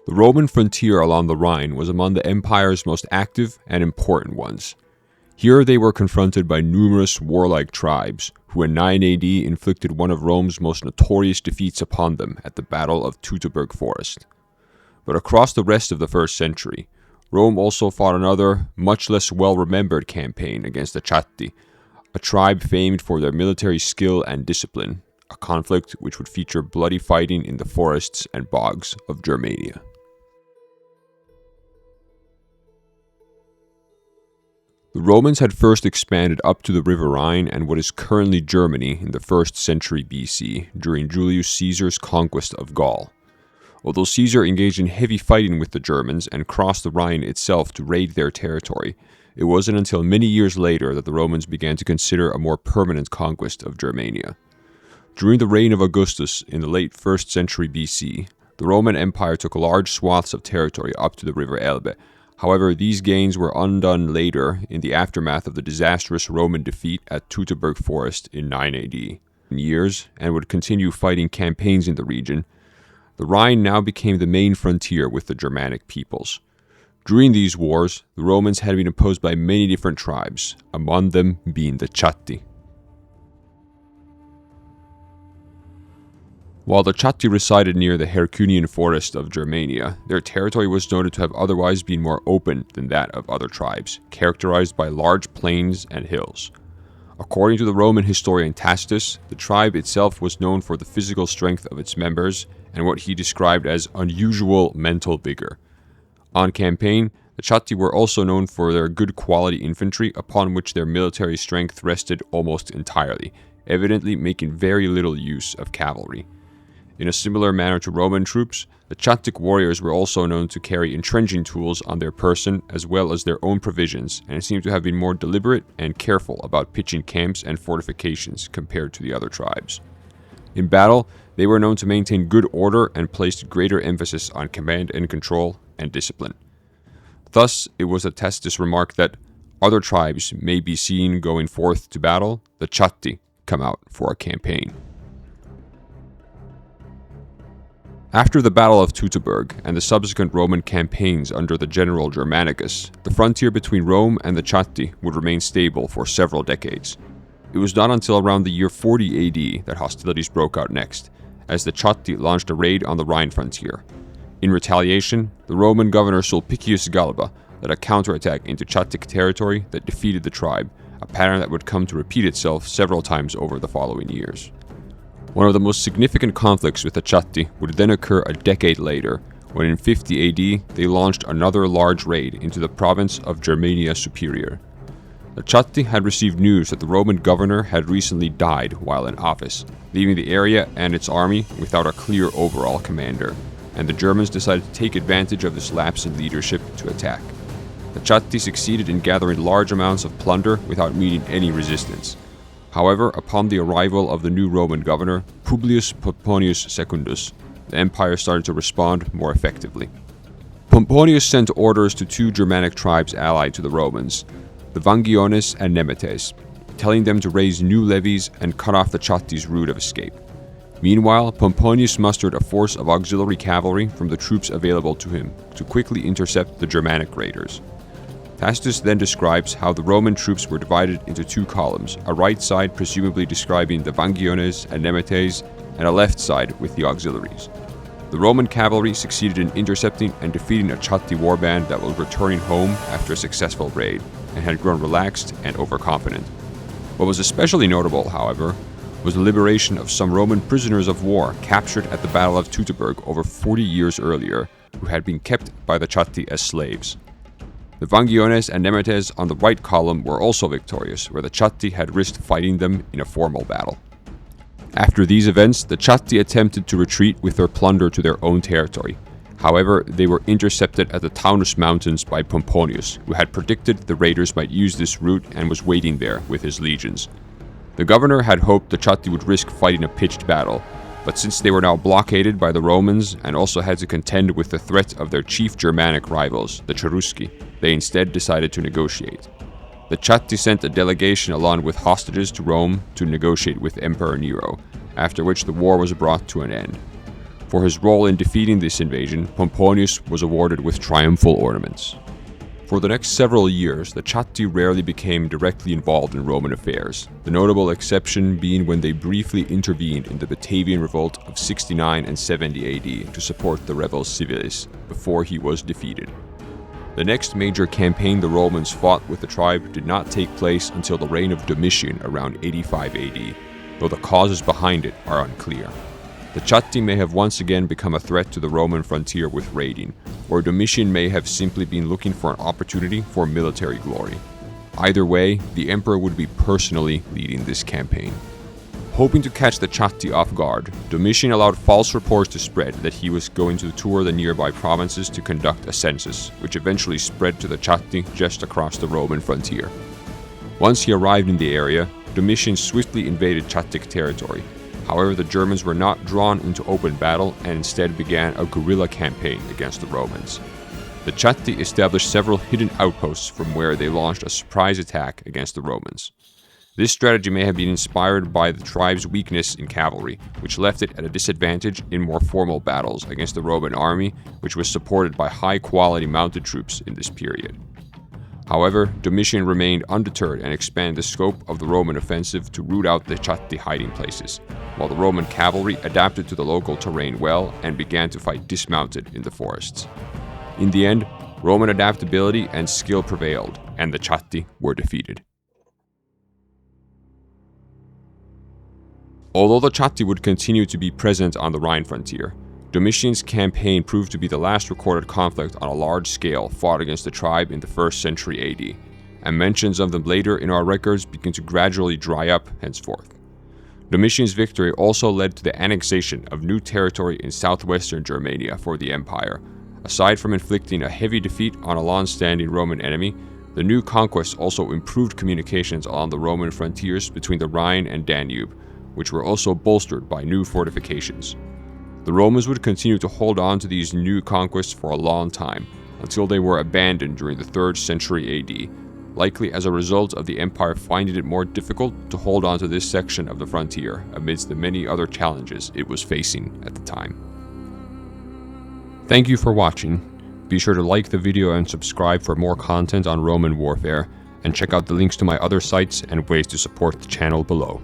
The Roman frontier along the Rhine was among the empire's most active and important ones. Here they were confronted by numerous warlike tribes, who in 9 AD inflicted one of Rome's most notorious defeats upon them at the Battle of Teutoburg Forest. But across the rest of the 1st century, Rome also fought another, much less well-remembered campaign against the Chatti, a tribe famed for their military skill and discipline, a conflict which would feature bloody fighting in the forests and bogs of Germania. The Romans had first expanded up to the River Rhine and what is currently Germany in the 1st century BC during Julius Caesar's conquest of Gaul. Although Caesar engaged in heavy fighting with the Germans and crossed the Rhine itself to raid their territory, it wasn't until many years later that the Romans began to consider a more permanent conquest of Germania. During the reign of Augustus in the late 1st century BC, the Roman Empire took large swaths of territory up to the River Elbe. However, these gains were undone later in the aftermath of the disastrous Roman defeat at Teutoburg Forest in 9 AD. In years, and would continue fighting campaigns in the region, the Rhine now became the main frontier with the Germanic peoples. During these wars, the Romans had been opposed by many different tribes, among them being the Chatti. While the Chatti resided near the Hercynian forest of Germania, their territory was noted to have otherwise been more open than that of other tribes, characterized by large plains and hills. According to the Roman historian Tacitus, the tribe itself was known for the physical strength of its members and what he described as unusual mental vigor. On campaign, the Chatti were also known for their good quality infantry, upon which their military strength rested almost entirely, evidently making very little use of cavalry. In a similar manner to Roman troops, the Chattic warriors were also known to carry entrenching tools on their person as well as their own provisions, and seem to have been more deliberate and careful about pitching camps and fortifications compared to the other tribes. In battle, they were known to maintain good order and placed greater emphasis on command and control and discipline. Thus, it was a Tacitus remark that other tribes may be seen going forth to battle, the Chatti come out for a campaign. After the Battle of Teutoburg and the subsequent Roman campaigns under the general Germanicus, the frontier between Rome and the Chatti would remain stable for several decades. It was not until around the year 40 AD that hostilities broke out next, as the Chatti launched a raid on the Rhine frontier. In retaliation, the Roman governor Sulpicius Galba led a counterattack into Chattic territory that defeated the tribe, a pattern that would come to repeat itself several times over the following years. One of the most significant conflicts with the Chatti would then occur a decade later, when in 50 AD they launched another large raid into the province of Germania Superior. The Chatti had received news that the Roman governor had recently died while in office, leaving the area and its army without a clear overall commander, and the Germans decided to take advantage of this lapse in leadership to attack. The Chatti succeeded in gathering large amounts of plunder without meeting any resistance. However, upon the arrival of the new Roman governor, Publius Pomponius Secundus, the empire started to respond more effectively. Pomponius sent orders to 2 Germanic tribes allied to the Romans, the Vangiones and Nemetes, telling them to raise new levies and cut off the Chatti's route of escape. Meanwhile, Pomponius mustered a force of auxiliary cavalry from the troops available to him to quickly intercept the Germanic raiders. Tacitus then describes how the Roman troops were divided into 2 columns, a right side presumably describing the Vangiones and Nemetes, and a left side with the auxiliaries. The Roman cavalry succeeded in intercepting and defeating a Chatti warband that was returning home after a successful raid, and had grown relaxed and overconfident. What was especially notable, however, was the liberation of some Roman prisoners of war captured at the Battle of Teutoburg over 40 years earlier, who had been kept by the Chatti as slaves. The Vangiones and Nemetes on the right column were also victorious, where the Chatti had risked fighting them in a formal battle. After these events, the Chatti attempted to retreat with their plunder to their own territory. However, they were intercepted at the Taunus Mountains by Pomponius, who had predicted the raiders might use this route and was waiting there with his legions. The governor had hoped the Chatti would risk fighting a pitched battle, but since they were now blockaded by the Romans and also had to contend with the threat of their chief Germanic rivals, the Cherusci, they instead decided to negotiate. The Chatti sent a delegation along with hostages to Rome to negotiate with Emperor Nero, after which the war was brought to an end. For his role in defeating this invasion, Pomponius was awarded with triumphal ornaments. For the next several years, the Chatti rarely became directly involved in Roman affairs, the notable exception being when they briefly intervened in the Batavian revolt of 69 and 70 AD to support the rebels civilis before he was defeated. The next major campaign the Romans fought with the tribe did not take place until the reign of Domitian around 85 AD, though the causes behind it are unclear. The Chatti may have once again become a threat to the Roman frontier with raiding, or Domitian may have simply been looking for an opportunity for military glory. Either way, the emperor would be personally leading this campaign. Hoping to catch the Chatti off guard, Domitian allowed false reports to spread that he was going to tour the nearby provinces to conduct a census, which eventually spread to the Chatti just across the Roman frontier. Once he arrived in the area, Domitian swiftly invaded Chattic territory. However, the Germans were not drawn into open battle and instead began a guerrilla campaign against the Romans. The Chatti established several hidden outposts from where they launched a surprise attack against the Romans. This strategy may have been inspired by the tribe's weakness in cavalry, which left it at a disadvantage in more formal battles against the Roman army, which was supported by high-quality mounted troops in this period. However, Domitian remained undeterred and expanded the scope of the Roman offensive to root out the Chatti hiding places, while the Roman cavalry adapted to the local terrain well and began to fight dismounted in the forests. In the end, Roman adaptability and skill prevailed, and the Chatti were defeated. Although the Chatti would continue to be present on the Rhine frontier, Domitian's campaign proved to be the last recorded conflict on a large scale fought against the tribe in the 1st century AD, and mentions of them later in our records begin to gradually dry up henceforth. Domitian's victory also led to the annexation of new territory in southwestern Germania for the empire. Aside from inflicting a heavy defeat on a long-standing Roman enemy, the new conquest also improved communications along the Roman frontiers between the Rhine and Danube, which were also bolstered by new fortifications. The Romans would continue to hold on to these new conquests for a long time, until they were abandoned during the 3rd century AD, likely as a result of the empire finding it more difficult to hold on to this section of the frontier amidst the many other challenges it was facing at the time. Thank you for watching. Be sure to like the video and subscribe for more content on Roman warfare, and check out the links to my other sites and ways to support the channel below.